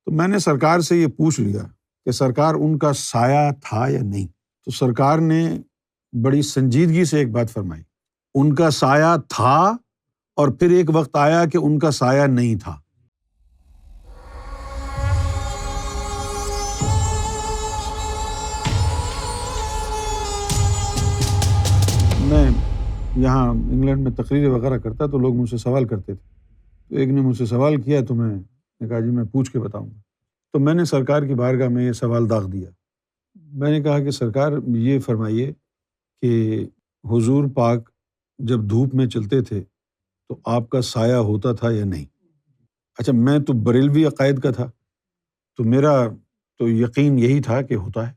تو میں نے سرکار سے یہ پوچھ لیا کہ سرکار ان کا سایہ تھا یا نہیں، تو سرکار نے بڑی سنجیدگی سے ایک بات فرمائی، ان کا سایہ تھا اور پھر ایک وقت آیا کہ ان کا سایہ نہیں تھا۔ میں یہاں انگلینڈ میں تقریریں وغیرہ کرتا تو لوگ مجھ سے سوال کرتے تھے، تو ایک نے مجھ سے سوال کیا تو میں نے کہا جی میں پوچھ کے بتاؤں گا۔ تو میں نے سرکار کی بارگاہ میں یہ سوال داغ دیا، میں نے کہا کہ سرکار یہ فرمائیے کہ حضور پاک جب دھوپ میں چلتے تھے تو آپ کا سایہ ہوتا تھا یا نہیں؟ اچھا میں تو بریلوی عقائد کا تھا تو میرا تو یقین یہی تھا کہ ہوتا ہے،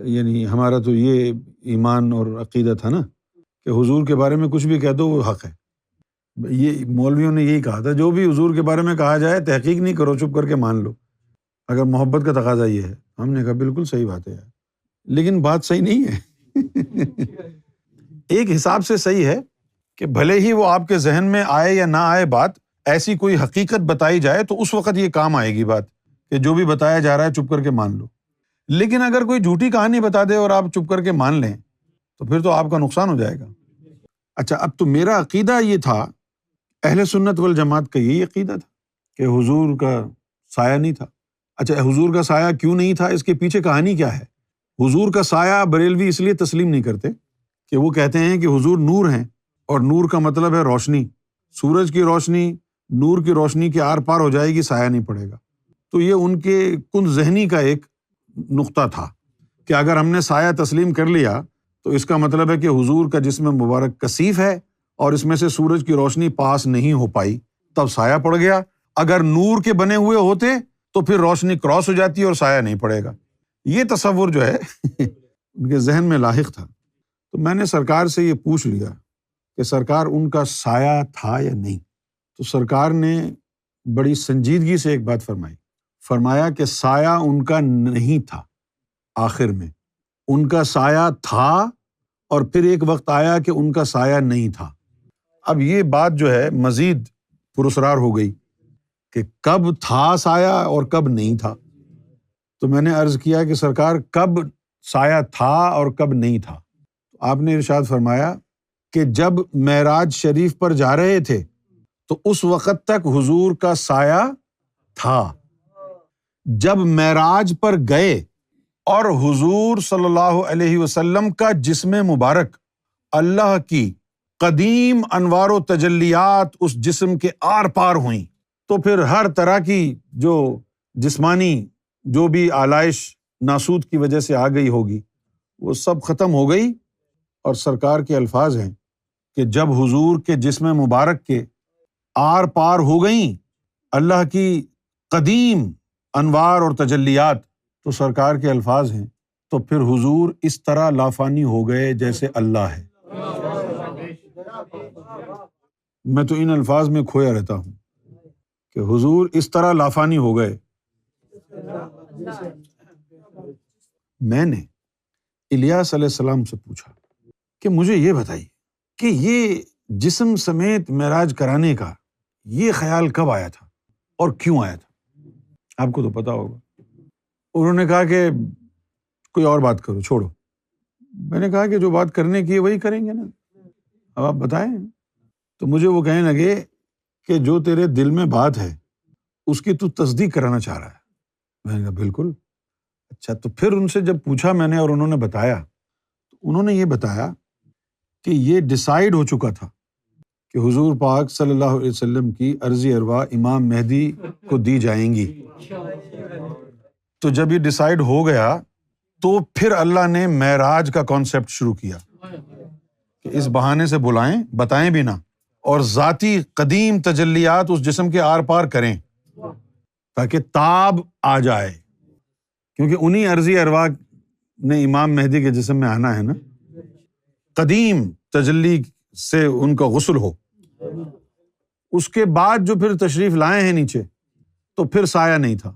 یعنی ہمارا تو یہ ایمان اور عقیدہ تھا نا کہ حضور کے بارے میں کچھ بھی کہہ دو وہ حق ہے۔ یہ مولویوں نے یہی کہا تھا، جو بھی حضور کے بارے میں کہا جائے تحقیق نہیں کرو، چپ کر کے مان لو، اگر محبت کا تقاضا یہ ہے۔ ہم نے کہا بالکل صحیح بات ہے یار، لیکن بات صحیح نہیں ہے۔ ایک حساب سے صحیح ہے کہ بھلے ہی وہ آپ کے ذہن میں آئے یا نہ آئے بات، ایسی کوئی حقیقت بتائی جائے تو اس وقت یہ کام آئے گی بات کہ جو بھی بتایا جا رہا ہے چپ کر کے مان لو۔ لیکن اگر کوئی جھوٹی کہانی بتا دے اور آپ چپ کر کے مان لیں تو پھر تو آپ کا نقصان ہو جائے گا۔ اچھا اب تو میرا عقیدہ یہ تھا، اہل سنت والجماعت کا یہی عقیدہ تھا کہ حضور کا سایہ نہیں تھا۔ اچھا حضور کا سایہ کیوں نہیں تھا، اس کے پیچھے کہانی کیا ہے؟ حضور کا سایہ بریلوی اس لیے تسلیم نہیں کرتے کہ وہ کہتے ہیں کہ حضور نور ہیں، اور نور کا مطلب ہے روشنی، سورج کی روشنی نور کی روشنی کے آر پار ہو جائے گی، سایہ نہیں پڑے گا۔ تو یہ ان کے کن ذہنی کا ایک نقطہ تھا کہ اگر ہم نے سایہ تسلیم کر لیا تو اس کا مطلب ہے کہ حضور کا جسم مبارک کثیف ہے اور اس میں سے سورج کی روشنی پاس نہیں ہو پائی، تب سایہ پڑ گیا۔ اگر نور کے بنے ہوئے ہوتے تو پھر روشنی کراس ہو جاتی اور سایہ نہیں پڑے گا۔ یہ تصور جو ہے ان کے ذہن میں لاحق تھا۔ تو میں نے سرکار سے یہ پوچھ لیا کہ سرکار ان کا سایہ تھا یا نہیں، تو سرکار نے بڑی سنجیدگی سے ایک بات فرمایا کہ سایہ ان کا نہیں تھا، آخر میں ان کا سایہ تھا اور پھر ایک وقت آیا کہ ان کا سایہ نہیں تھا۔ اب یہ بات جو ہے مزید پراسرار ہو گئی کہ کب تھا سایہ اور کب نہیں تھا۔ تو میں نے عرض کیا کہ سرکار کب سایہ تھا اور کب نہیں تھا؟ آپ نے ارشاد فرمایا کہ جب معراج شریف پر جا رہے تھے تو اس وقت تک حضور کا سایہ تھا۔ جب معراج پر گئے اور حضور صلی اللہ علیہ وسلم کا جسم مبارک اللہ کی قدیم انوار و تجلیات اس جسم کے آر پار ہوئیں، تو پھر ہر طرح کی جو جسمانی جو بھی آلائش ناسوت کی وجہ سے آ گئی ہوگی وہ سب ختم ہو گئی، اور سرکار کے الفاظ ہیں کہ جب حضور کے جسم مبارک کے آر پار ہو گئیں اللہ کی قدیم انوار اور تجلیات، تو سرکار کے الفاظ ہیں تو پھر حضور اس طرح لافانی ہو گئے جیسے اللہ ہے۔ میں تو ان الفاظ میں کھویا رہتا ہوں کہ حضور اس طرح لافانی ہو گئے۔ میں نے الیاس علیہ السلام سے پوچھا کہ مجھے یہ بتائیے کہ یہ جسم سمیت معراج کرانے کا یہ خیال کب آیا تھا اور کیوں آیا تھا؟ آپ کو تو پتا ہوگا۔ انہوں نے کہا کہ کوئی اور بات کرو، چھوڑو۔ میں نے کہا کہ جو بات کرنے کی ہے وہی کریں گے نا، اب آپ بتائیں۔ تو مجھے وہ کہنے لگے کہ جو تیرے دل میں بات ہے اس کی تو تصدیق کرانا چاہ رہا ہے۔ میں نے کہا بالکل۔ اچھا تو پھر ان سے جب پوچھا میں نے اور انہوں نے بتایا، تو انہوں نے یہ بتایا کہ یہ ڈیسائیڈ ہو چکا تھا کہ حضور پاک صلی اللہ علیہ وسلم کی عرضی ارواح امام مہدی کو دی جائیں گی۔ تو جب یہ ڈیسائیڈ ہو گیا تو پھر اللہ نے معراج کا کانسیپٹ شروع کیا کہ اس بہانے سے بلائیں، بتائیں بھی نہ، اور ذاتی قدیم تجلیات اس جسم کے آر پار کریں تاکہ تاب آ جائے، کیونکہ انہی عرضی ارواح نے امام مہدی کے جسم میں آنا ہے نا، قدیم تجلی سے ان کا غسل ہو۔ اس کے بعد جو پھر تشریف لائے ہیں نیچے تو پھر سایہ نہیں تھا،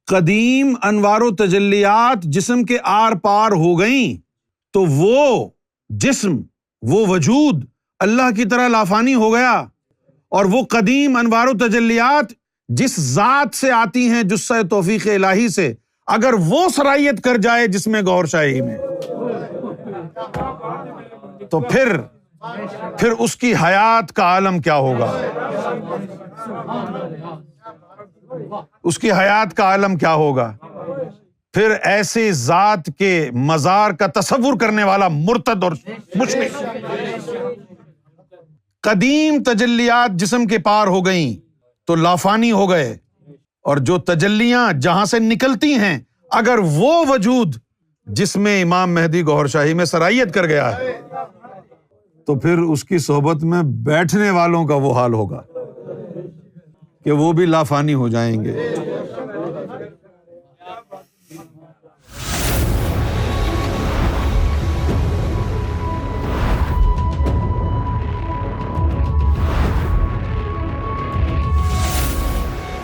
قدیم انوار و تجلیات جسم کے آر پار ہو گئیں، تو وہ جسم، وہ وجود اللہ کی طرح لافانی ہو گیا، اور وہ قدیم انوار و تجلیات جس ذات سے آتی ہیں جسہ توفیق الہی سے، اگر وہ صلاحیت کر جائے جس میں گوھر شاہی میں، تو پھر اس کی حیات کا عالم کیا ہوگا؟ اس کی حیات کا عالم کیا ہوگا؟ پھر ایسی ذات کے مزار کا تصور کرنے والا مرتد اور مشرک۔ قدیم تجلیات جسم کے پار ہو گئیں تو لافانی ہو گئے، اور جو تجلیاں جہاں سے نکلتی ہیں، اگر وہ وجود جس میں امام مہدی گوھر شاہی میں صلاحیت کر گیا ہے، تو پھر اس کی صحبت میں بیٹھنے والوں کا وہ حال ہوگا کہ وہ بھی لافانی ہو جائیں گے۔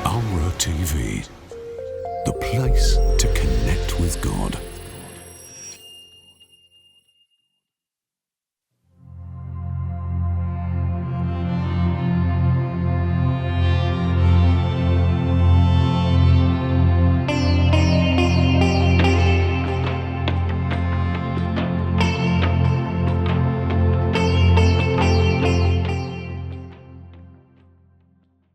Amra TV, the place to connect with God.